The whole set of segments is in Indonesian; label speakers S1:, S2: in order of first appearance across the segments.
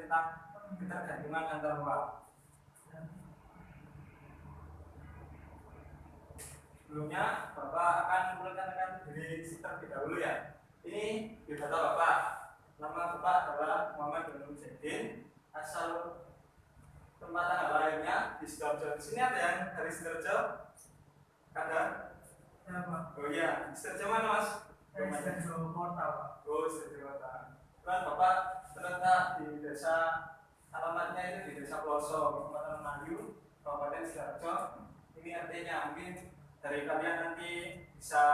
S1: tentang ketergantungan antar uang. Sebelumnya Bapak akan memperkenalkan diri terlebih dahulu ya. Ini biodata Bapak. Nama Bapak adalah Muhammad Benur Zaidin. Asal tempat tanggal lahirnya di Sidoarjo. Di sini ada yang dari Sidoarjo? Ada?
S2: Ya, Pak.
S1: Oh iya, Sidoarjo mana Mas?
S2: Sidoarjo Kota, Pak.
S1: Oh, Sidoarjo Kota. Kan Bapak terletak di desa, alamatnya itu di Desa Ploso, Kabupaten Melayu, Kabupaten Sidoarjo. Ini artinya mungkin dari kalian nanti bisa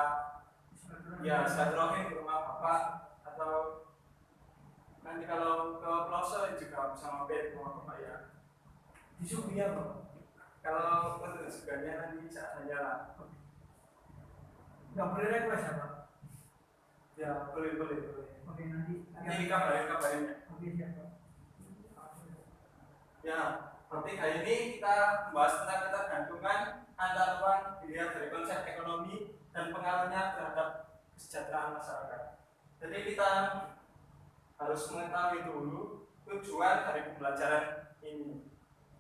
S1: ya silaturahmi di rumah Bapak, atau nanti kalau ke Ploso juga bisa mampir ke rumah Bapak ya.
S2: Di Subiya, Pak.
S1: Kalau untuk sebenarnya nanti saat saja lah.
S2: Nggak boleh request ya, Pak?
S1: Ya boleh.
S2: Oke, nanti
S1: kabarin.
S2: Oke, siap, Pak.
S1: Ya, topik hari ini kita membahas tentang ketergantungan antar uang dilihat dari konsep ekonomi dan pengaruhnya terhadap kesejahteraan masyarakat. Jadi kita harus mengetahui dulu tujuan dari pembelajaran ini.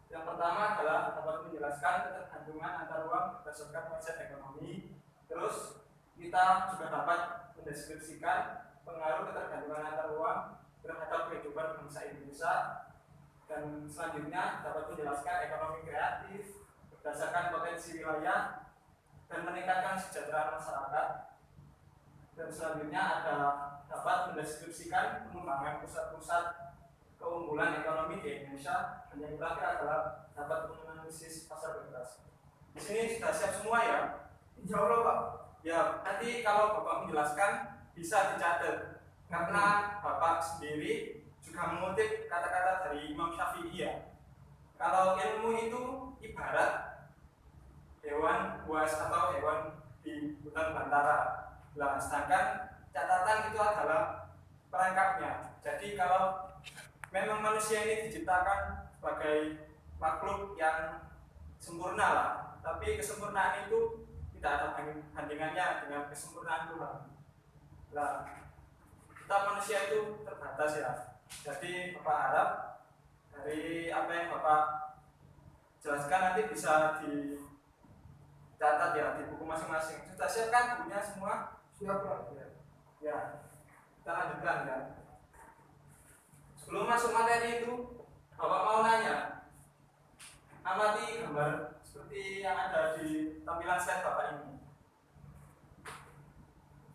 S1: Yang pertama adalah dapat menjelaskan ketergantungan antar uang berdasarkan konsep ekonomi. Terus kita juga dapat mendeskripsikan pengaruh ketergantungan antar uang terhadap kehidupan bangsa Indonesia. Dan selanjutnya dapat menjelaskan ekonomi kreatif berdasarkan potensi wilayah dan meningkatkan kesejahteraan masyarakat. Dan selanjutnya dapat mendeskripsikan pengembangan pusat-pusat keunggulan ekonomi di Indonesia. Dan yang terakhir adalah dapat menganalisis pasar bebas. Di sini sudah siap semua ya?
S2: Insya Allah, Pak.
S1: Ya, nanti kalau Bapak menjelaskan bisa dicatat karena Bapak sendiri juga mengutip kata-kata dari Imam Syafi'i ya. Kalau ilmu itu ibarat hewan buas atau hewan di hutan belantara. Nah, sedangkan catatan itu adalah perangkapnya. Jadi kalau memang manusia ini diciptakan sebagai makhluk yang sempurna lah, tapi kesempurnaan itu tidak ada bandingannya dengan kesempurnaan Tuhan. Nah, kita manusia itu terbatas ya. Jadi Bapak harap dari apa yang Bapak jelaskan nanti bisa dicatat ya di buku masing-masing. Sudah siap kan bukunya semua?
S2: Siap, Pak.
S1: Ya, kita lanjutkan ya. Sebelum masuk materi itu, Bapak mau nanya, amati gambar seperti yang ada di tampilan slide Bapak ini.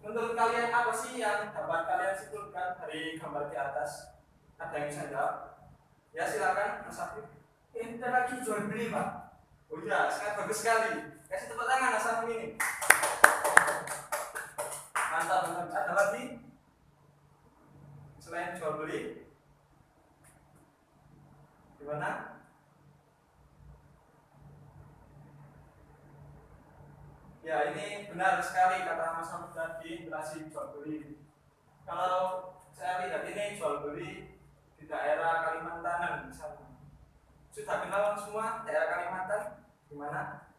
S1: Menurut kalian apa sih yang dapat kalian simpulkan dari gambar di atas? Ada yang bisa jawab? Ya silakan Mas Afif.
S2: Interaksi jual beli, Pak.
S1: Oh iya, sangat bagus sekali. Kasih tepuk tangan Mas Afif ini. Mantap. Ada lagi? Selain jual beli? Gimana? Ya ini benar sekali kata Mas Afif tadi, interaksi jual beli. Kalau saya lihat ini jual beli di daerah Kalimantan misalnya. Sudah kenal semua daerah Kalimantan? Gimana?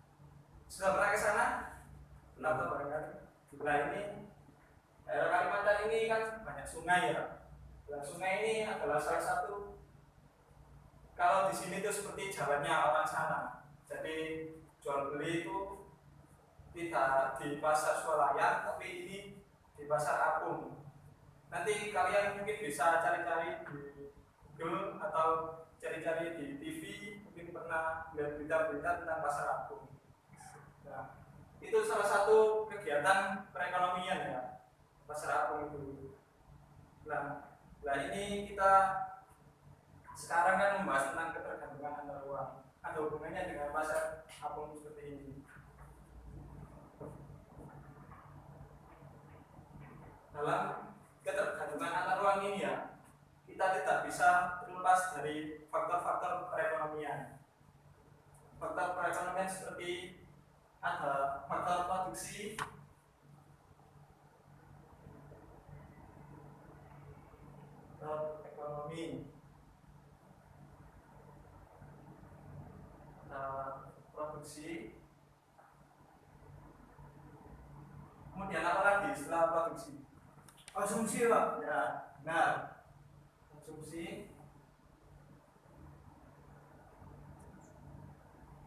S1: Sudah pernah ke sana? Belum barangkali. Nah ini daerah Kalimantan ini kan banyak sungai ya. Nah, sungai ini adalah salah satu, kalau di sini itu seperti jalannya orang sana. Jadi jual beli itu tidak di pasar swalayan, tapi ini di pasar apung. Nanti kalian mungkin bisa cari-cari di Google atau cari-cari di TV, mungkin pernah lihat berita-berita tentang pasar apung. Nah, itu salah satu kegiatan perekonomian ya, pasar apung itu. Nah, ini kita sekarang kan membahas tentang ketergantungan antar uang. Ada hubungannya dengan pasar apung seperti ini. Dalam ketergantungan antar uang ini ya, kita tidak bisa terlepas dari faktor-faktor perekonomian. Faktor perekonomian seperti ada faktor produksi, ekonomi, produksi. Kemudian apa lagi setelah produksi?
S2: Konsumsi, Pak.
S1: Ya, benar. Konsumsi.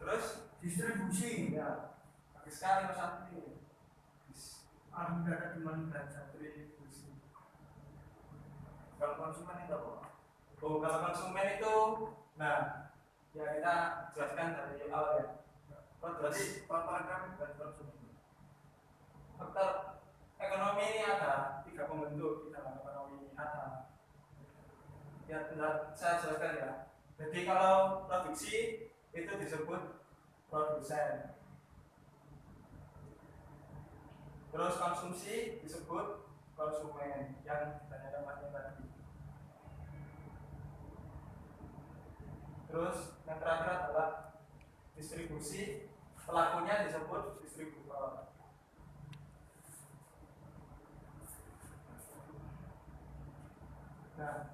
S1: Terus
S2: distribusi.
S1: ya bagus sekali Mas Afif.
S2: Alhamdulillah teman belajar.
S1: Distribusi. Kalau konsumen itu apa? Oh, kalau konsumen itu, nah ya kita jelaskan dari awal ya. Berarti program dan konsumen. Faktor ekonomi ini ada 3 pembentuk di dalam ekonomi ini ada. Ya, benar, saya jelaskan ya. Jadi kalau produksi itu disebut produsen. Terus konsumsi disebut konsumen yang ditanyakan Masnya tadi. Terus yang terakhir adalah distribusi, pelakunya disebut distributor. Nah,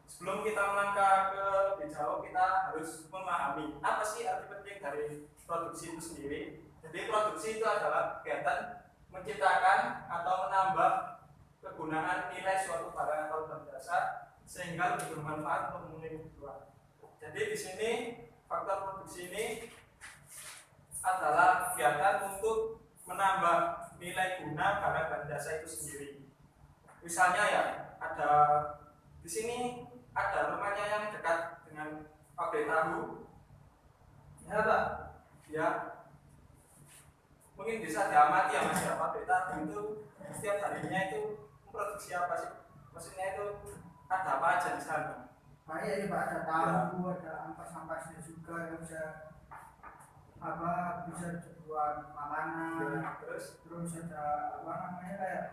S1: sebelum kita melangkah ke lebih jauh, kita harus memahami apa sih arti penting dari produksi itu sendiri. Jadi produksi itu adalah kegiatan menciptakan atau menambah kegunaan nilai suatu barang atau jasa sehingga lebih bermanfaat untuk memenuhi kebutuhan. Jadi di sini faktor produksi ini adalah kegiatan untuk menambah nilai guna barang dan jasa itu sendiri. Misalnya ya, ada di sini ada rumahnya yang dekat dengan pabrik tahu. Ya Pak. Ya. Mungkin bisa diamati ya Mas ya, pabrik tahu itu setiap harinya itu memproduksi apa sih? Maksudnya itu ada apa aja di sana?
S2: Kayak ini Pak, ada tahu, ada ampas-ampasnya juga yang bisa bisa buat makanan.
S1: Ya, terus
S2: ada apa namanya kayak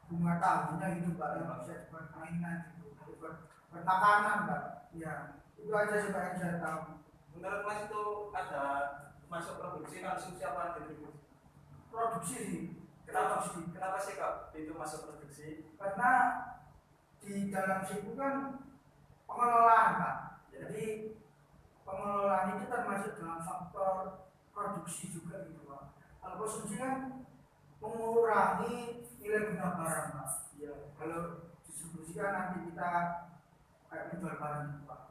S2: bunga tahunya gitu Pak, yang bisa buat mainan gitu, buat makanan Pak. Ya, itu aja sih Pak yang saya tahu.
S1: Menurut Mas itu ada masuk produksi konsumsi apa distribusi?
S2: Produksi sih.
S1: Kenapa sih kok itu masuk produksi?
S2: Karena di dalam situ kan pengelolaan Pak. Jadi pengelolaan itu termasuk dalam faktor produksi juga gitu Pak. Kalau konsumsi kan mengurangi nilai guna barang Pak.
S1: Iya.
S2: Kalau distribusi kan nanti kita kayak menjual barang itu Pak.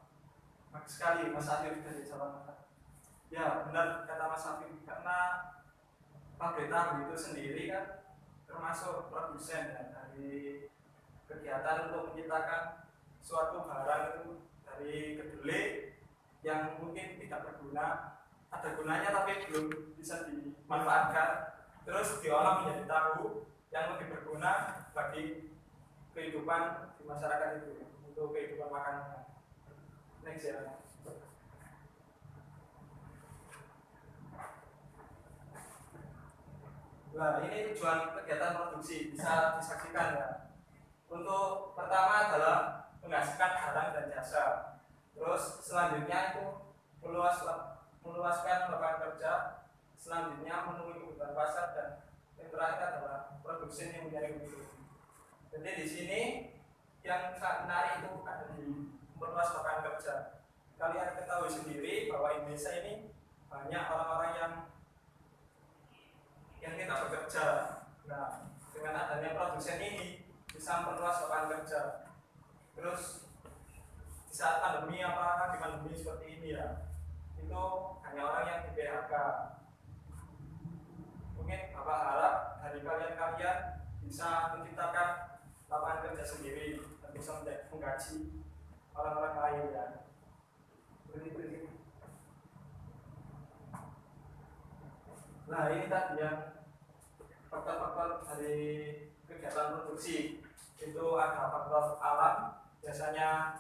S1: Bagus sekali Mas Afif dari Jawa. Ya benar kata Mas Afif, karena pabrik tahu itu sendiri kan termasuk produsen ya, dari kegiatan untuk menciptakan suatu barang itu dari kedelai yang mungkin tidak berguna, ada gunanya tapi belum bisa dimanfaatkan, terus diolah menjadi tahu yang lebih berguna bagi kehidupan di masyarakat itu, untuk kehidupan makanannya. Next ya. Nah, ini tujuan kegiatan produksi bisa disaksikan ya. Untuk pertama adalah menghasilkan barang dan jasa. Terus selanjutnya itu meluaskan lapangan kerja. Selanjutnya memenuhi kebutuhan pasar, dan yang terakhir adalah produksi yang menjadi kebutuhan. Jadi di sini yang sangat menarik itu ada di meluas lapangan kerja. Kalian ketahui sendiri bahwa Indonesia ini banyak orang-orang yang tidak bekerja. Nah, dengan adanya produsen ini bisa memperluas lapangan kerja. Terus di saat pandemi, apakah di pandemi seperti ini ya, itu hanya orang yang di PHK. Mungkin Bapak harap dari kalian bisa menciptakan lapangan kerja sendiri dan bisa menggaji orang-orang lain ya. Berikut. Nah, ini tadi yang faktor-faktor dari kegiatan produksi. Itu ada faktor alam, biasanya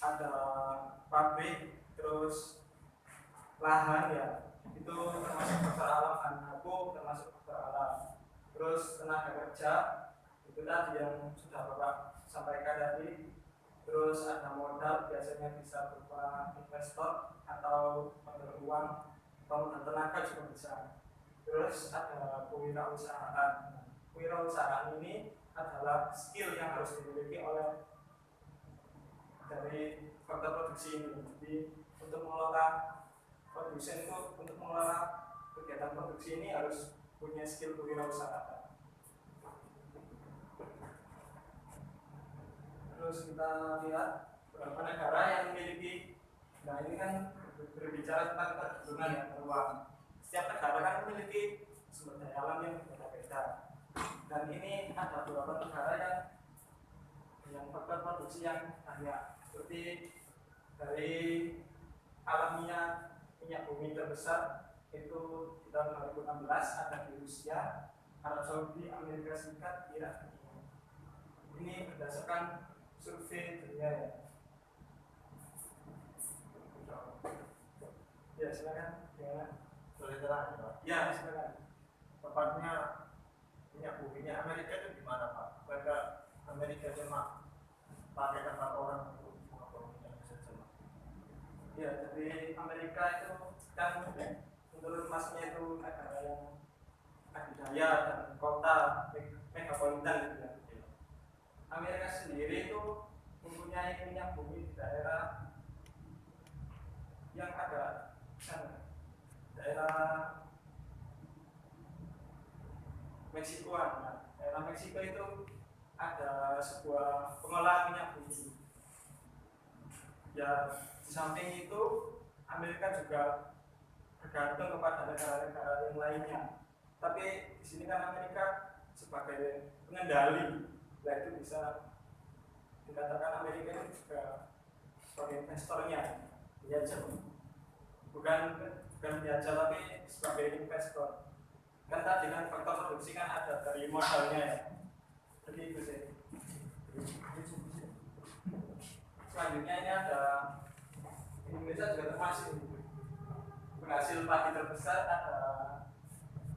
S1: ada pabrik, terus lahan ya, itu termasuk faktor alam, bahan baku termasuk faktor alam. Terus tenaga kerja, itu tadi yang sudah Bapak sampaikan tadi. Terus ada modal, biasanya bisa berupa investor atau modal uang, atau modal tenaga juga bisa. Terus ada kewirausahaan. Kewirausahaan ini adalah skill yang harus dimiliki oleh dari faktor produksi ini. Jadi untuk mengelola produsen itu, untuk mengelola kegiatan produksi ini harus punya skill kewirausahaan. Terus kita lihat beberapa negara yang memiliki, nah ini kan berbicara tentang ketergantungan yang ruang. Setiap negara kan memiliki sumber daya alam yang berbeda-beda. Dan ini ada beberapa negara yang faktor produksi yang banyak, seperti dari alam minyak bumi terbesar itu di tahun 2016 ada di Rusia, Arab Saudi, Amerika Serikat, Irak. Ini berdasarkan survei dunia ya. Ya silakan.
S3: Boleh terang ya Pak?
S1: Ya silakan.
S3: Tepatnya minyak buminya Amerika itu di mana Pak? Mereka Amerika cuma pakai tempat orang untuk mengoper minyak saja Pak?
S1: Ya, jadi Amerika itu kan menurut masnya itu negara yang adidaya dan kota megapolitan gitu ya. Amerika sendiri itu mempunyai minyak bumi di daerah yang agak sana, daerah Meksikoan. Nah, daerah Meksiko itu ada sebuah pengolahan minyak bumi. Ya, di samping itu Amerika juga bergantung kepada negara-negara yang lainnya. Tapi di sini kan Amerika sebagai pengendali, nah itu bisa dikatakan Amerika itu juga sebagai investornya, penjajah, bukan penjajah tapi sebagai investor. Kan tadi kan faktor produksi kan ada dari modalnya ya. Jadi itu sih. Selanjutnya ini ada Indonesia juga termasuk penghasil padi terbesar ada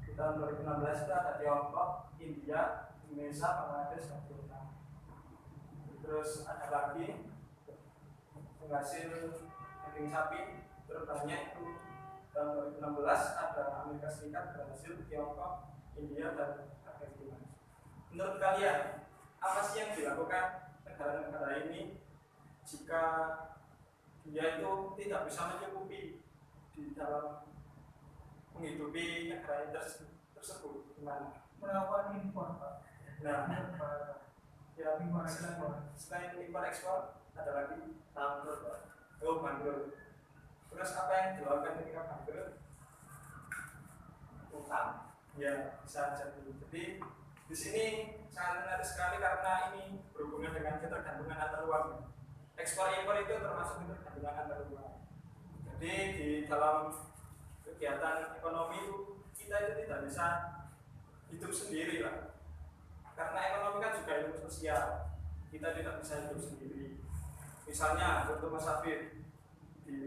S1: di tahun 2016 itu ada Tiongkok, India, Indonesia, Bangladesh, dan Vietnam. Terus ada lagi penghasil daging sapi terbanyak itu tahun 2016 ada Amerika Serikat, Brasil, Tiongkok, India, dan Argentina. Menurut kalian apa sih yang dilakukan negara-negara ini jika dia itu tidak bisa mencukupi di dalam menghidupi negara tersebut? Gimana?
S2: Melakukan impor Pak.
S1: Nah, ya
S2: Impor ekspor.
S1: selain impor ekspor ada lagi
S3: Bangkrut Pak?
S1: bangkrut. Terus apa yang dilakukan ketika bangkrut?
S3: Utang.
S1: Ya bisa jadi. Jadi di sini sangat menarik sekali karena ini berhubungan dengan ketergantungan antar uang. Ekspor impor itu termasuk ketergantungan antar uang. Jadi di dalam kegiatan ekonomi itu kita itu tidak bisa hidup sendiri lah. Karena ekonomi kan juga ilmu sosial. Kita tidak bisa hidup sendiri. Misalnya contoh Mas Hafid di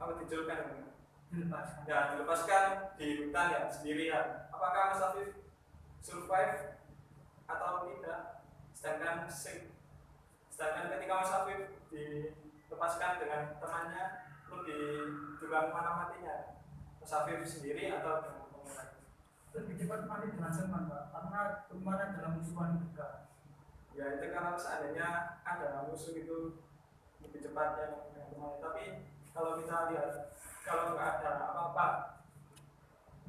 S1: apa dijauhkan
S2: Dilepaskan.
S1: ya dilepaskan di hutan ya sendirian. Apakah Mas Hafid survive atau tidak? Sedangkan ketika Mas Hafid dilepaskan dengan temannya itu di tulang mana matinya? Mas Hafid sendiri atau dengan teman lain?
S2: Lebih cepat mati dengan teman Pak, karena kemarin dalam musuhan juga.
S1: Ya itu karena seandainya ada musuh itu lebih cepat yang dengan teman. Tapi kalau kita lihat kalau nggak ada apa-apa,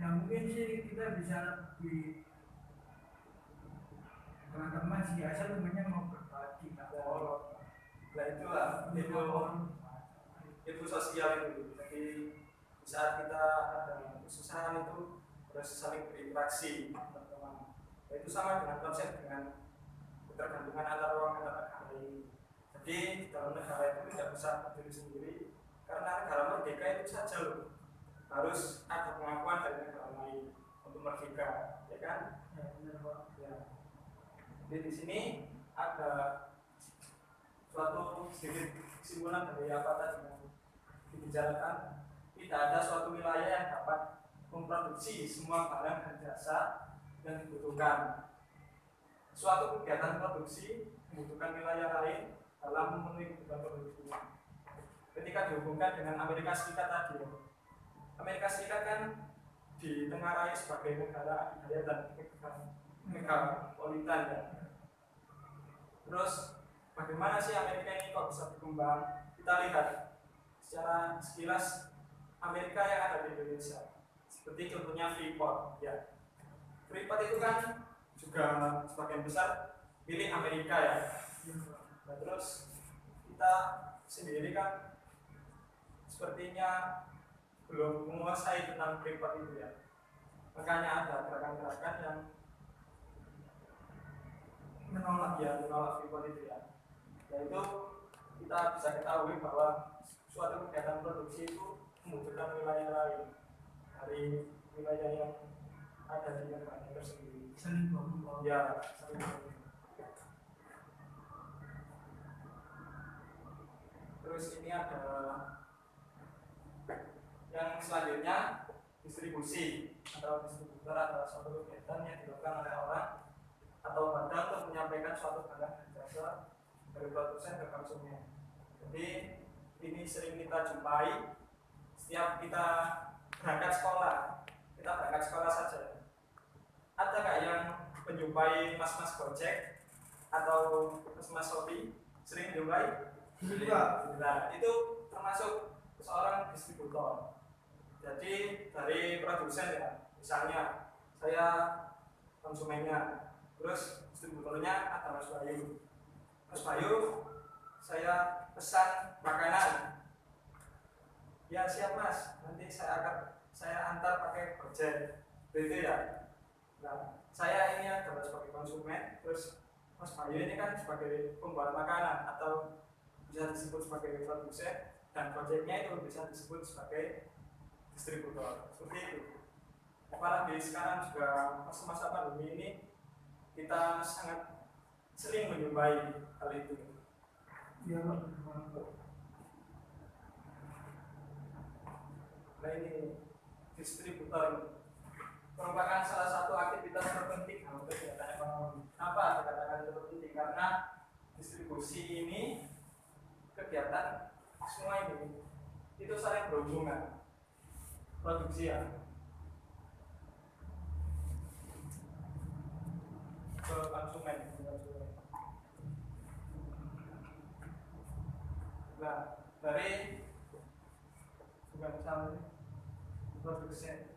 S2: Ya mungkin sih kita bisa lebih teman-teman sih asal temannya mau berbagi Pak.
S1: nah itulah itu sosial itu. Jadi saat kita ada kesusahan itu harus saling berinteraksi teman-teman. Nah, itu sama dengan konsep dengan ketergantungan antar ruang antar negara ini. Jadi dalam negara itu tidak bisa berdiri sendiri karena negara merdeka itu saja loh harus ada pengakuan dari negara lain untuk merdeka, ya kan?
S2: Ya benar Pak.
S1: Ya. Jadi di sini ada suatu sedikit kesimpulan dari apa tadi yang dibicarakan. Tidak ada suatu wilayah yang dapat memproduksi semua barang dan jasa yang dibutuhkan. Suatu kegiatan produksi membutuhkan wilayah lain dalam memenuhi kebutuhan produksinya. Ketika dihubungkan dengan Amerika Serikat tadi, Amerika Serikat kan ditengarai sebagai negara adidaya dan megapolitan ya. Terus bagaimana sih Amerika ini kok bisa berkembang? Kita lihat secara sekilas Amerika yang ada di Indonesia. Seperti contohnya Freeport ya. Freeport itu kan juga sebagian besar milik Amerika ya. Nah, terus kita sendiri kan sepertinya belum menguasai tentang privat itu ya. Makanya ada gerakan-gerakan yang menolak privat itu ya. Yaitu kita bisa ketahui bahwa suatu kegiatan produksi itu membutuhkan wilayah lain dari wilayah yang ada di negaranya tersendiri. Ya, terus ini ada yang selanjutnya distribusi atau distributor adalah suatu kegiatan yang dilakukan oleh orang atau badan untuk menyampaikan suatu barang dan jasa dari produsen ke konsumen. Jadi ini sering kita jumpai setiap kita berangkat sekolah saja. Ada nggak yang menjumpai mas-mas Gojek atau mas-mas Shopee? Sering menjumpai? Nah, itu termasuk seorang distributor. Jadi dari produsen ya, misalnya saya konsumennya, terus distributornya ada Mas Bayu. Mas Bayu, saya pesan makanan. Ya siap Mas, nanti saya antar pakai Gojek. Begitu ya. Nah, saya ini adalah sebagai konsumen, terus Mas Bayu ini kan sebagai pembuat makanan atau bisa disebut sebagai produsen, dan Gojeknya itu bisa disebut sebagai distributor. Seperti itu. Apalagi sekarang juga masa-masa pandemi ini kita sangat sering menjumpai hal itu.
S2: Ya,
S1: Nah ini distributor merupakan salah satu aktivitas terpenting dalam kegiatan ekonomi. Kenapa dikatakan terpenting? Karena distribusi ini kegiatan semua ini itu saling berhubungan. Produksi ya ke konsumen. Nah dari bukan sama produsen.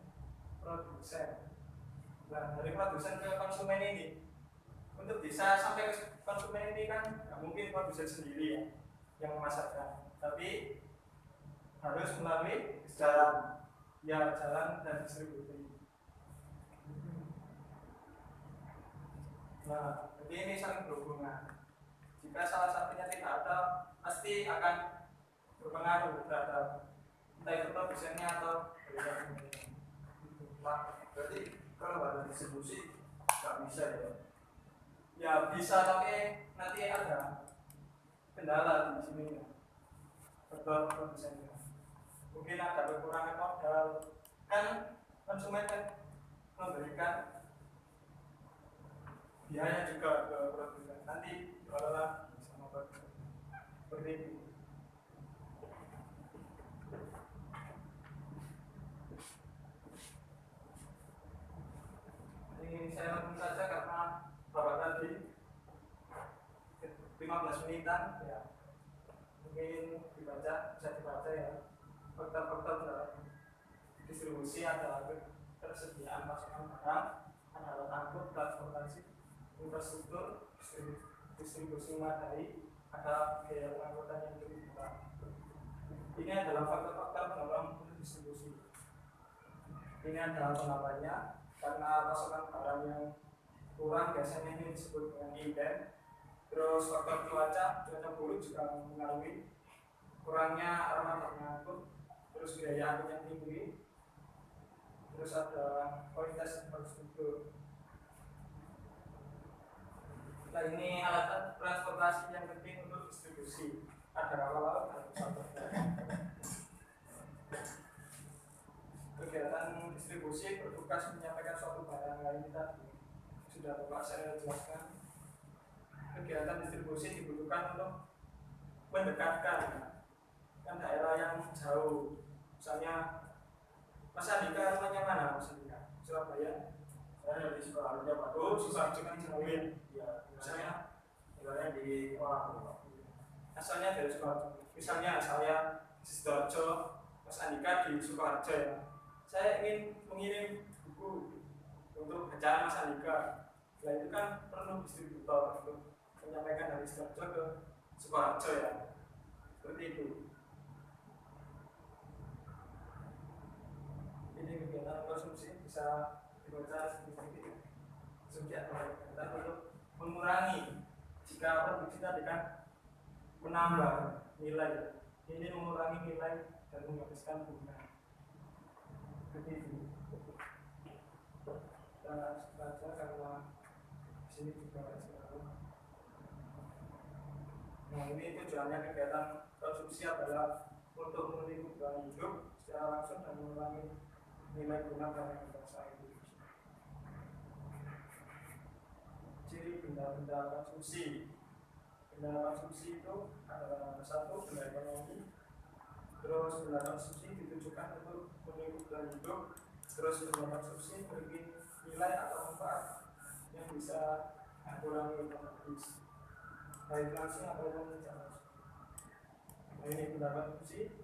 S1: Nah dari produsen ke konsumen ini, untuk bisa sampai ke konsumen ini kan nggak mungkin produsen sendiri ya yang memasarkan, tapi harus melalui jalan dan distribusi. Nah, jadi ini saling berhubungan. Jika salah satunya tidak ada, pasti akan berpengaruh terhadap entah itu produsennya atau konsumennya.
S3: Pak, berarti kalau ada distribusi nggak bisa ya?
S1: Ya bisa, tapi nanti ada kendala di sini ya. Betul produsennya. Mungkin ada kekurangan modal, kan konsumen kan memberikan biaya juga ke produsen, nanti diolah sama produsen. Seperti itu. Ini saya langsung saja karena bapak tadi 15 menitan ya. Mungkin bisa dibaca ya. Faktor-faktor dalam distribusi adalah ketersediaan pasokan barang, adalah angkut, transportasi, infrastruktur, distribusi memadai, ada biaya pengangkutan yang cukup murah. Ini adalah faktor-faktor pendorong untuk distribusi. Ini adalah pengaruhnya karena pasokan barang yang kurang biasanya ini disebut dengan inden. Terus faktor cuaca buruk juga mempengaruhi kurangnya armada pengangkut. Terus biaya angkut yang tinggi, terus ada kualitas infrastruktur. Nah ini alat transportasi yang penting untuk distribusi. Ada kapal laut dan pesawat terbang. Kegiatan distribusi bertugas menyampaikan suatu barang lain tadi sudah Bapak saya jelaskan. Kegiatan distribusi dibutuhkan untuk mendekatkan kan daerah yang jauh. Misalnya Mas Andika rumahnya mana Mas Andika? Surabaya?
S3: Saya dari Sukoharjo Pak.
S1: Oh, Sukoharjo kan jauh ya.
S3: Misalnya tinggalnya di Malang Pak.
S1: Asalnya dari Sukoharjo. Misalnya saya di Sidoarjo, Mas Andika di Sukoharjo ya. Saya ingin mengirim buku untuk bacaan Mas Andika. Nah itu kan perlu distributor untuk menyampaikan dari Sidoarjo ke Sukoharjo ya. Seperti itu. Ini kegiatan konsumsi bisa dibaca sedikit-sedikit. Konsumsi adalah kegiatan untuk mengurangi jika produksi tadi kan menambah nilai, ini mengurangi nilai dan menghabiskan guna. Begitu. Kita baca karena di sini juga sekali. Nah, ini tujuannya kegiatan konsumsi adalah untuk memenuhi kebutuhan hidup secara langsung dan mengurangi nilai guna dan bangsa Indonesia. Ciri benda-benda konsumsi. Benda konsumsi itu adalah satu, benda ekonomi. Terus benda konsumsi ditujukan untuk memenuhi kebutuhan hidup. Terus benda konsumsi memiliki nilai atau manfaat yang bisa mengurangi ekonomis, baik langsung atau tidak langsung. Nah, ini benda konsumsi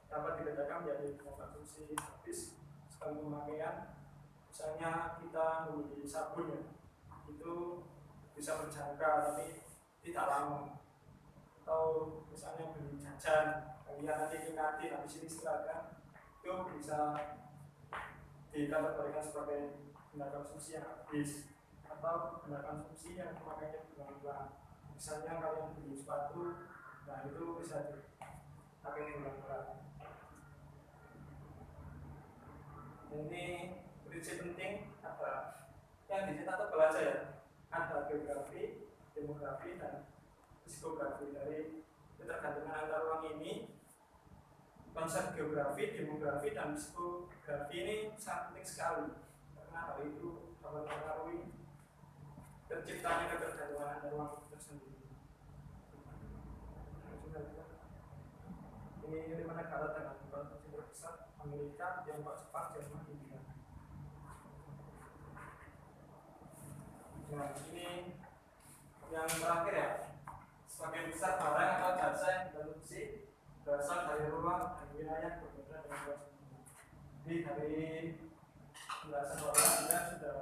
S1: dapat dibedakan menjadi benda konsumsi habis sekali pemakaian. Misalnya kita membeli sabun ya, itu bisa berjangka tapi tidak lama. Atau misalnya beli jajan, kalian nanti ke kantin habis ini seragam, itu bisa dikategorikan sebagai benda konsumsi yang habis atau benda konsumsi yang pemakaiannya berulang-ulang. Misalnya kalian beli sepatu, nah itu bisa dipakai berulang-ulang. Ini prinsip penting ada yang dicetak atau belajar ya, ada geografi, demografi dan psikografi. Dari ketergantungan antar ruang ini, konsep geografi, demografi dan psikografi ini sangat penting sekali karena hal itu dapat mempengaruhi terciptanya ketergantungan antar ruang tersendiri. Ini 5 negara dengan konsumsi terbesar: Amerika, Tiongkok, Jepang, Jerman, India. Nah, ini yang terakhir ya, sebagian besar barang atau jasa yang diproduksi berasal dari ruang dan wilayah berbeda dengan luas. Jadi dari penjelasan Bapak Anda sudah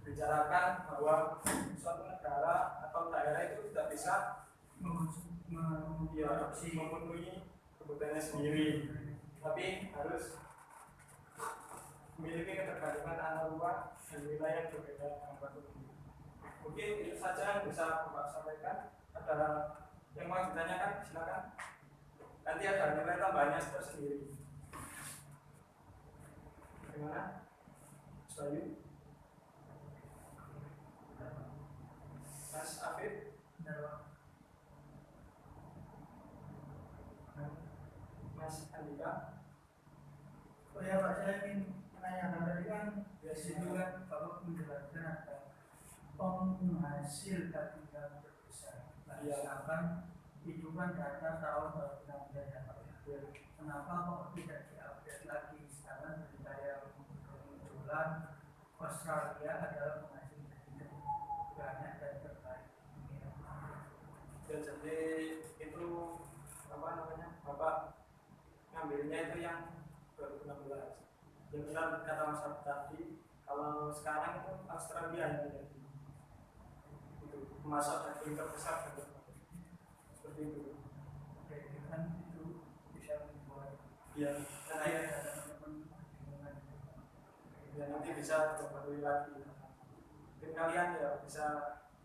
S1: bicarakan bahwa suatu negara atau daerah itu tidak bisa memenuhi kebutuhannya sendiri, tapi harus memiliki ketergantungan antar ruang dan wilayah yang berbeda dengan suatu. Mungkin itu saja yang bisa Bapak sampaikan. Ada yang mau ditanyakan, silakan. Nanti ada nilai tambahnya tersendiri. Bagaimana? Bayu? Mas Afif? Mas Andika?
S2: Oh ya Pak, saya ingin menanyakan tadi kan di situ kan Bapak menjelaskan ada penghasil tadi yang terbesar. Nah, sedangkan itu kan data tahun 2016 ya Pak. Kenapa kok tidak diupdate lagi? Sekarang berita yang kemunculan Australia adalah penghasil devisa banyak dan terbaik.
S1: Ya, jadi itu apa namanya? Bapak ngambilnya itu yang 2016. Yang benar kata Mas Abdi tadi, kalau sekarang itu Australia yang jadi itu masuk daging terbesar seperti itu.
S2: Oke, kan itu bisa membuat
S1: Ya, karena ya, ya nanti bisa diperbarui lagi. Mungkin kalian ya bisa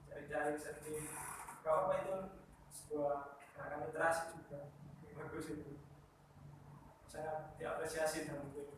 S1: cari-cari searching. Kalau apa itu sebuah gerakan literasi juga bagus itu. Sangat diapresiasi dan guys.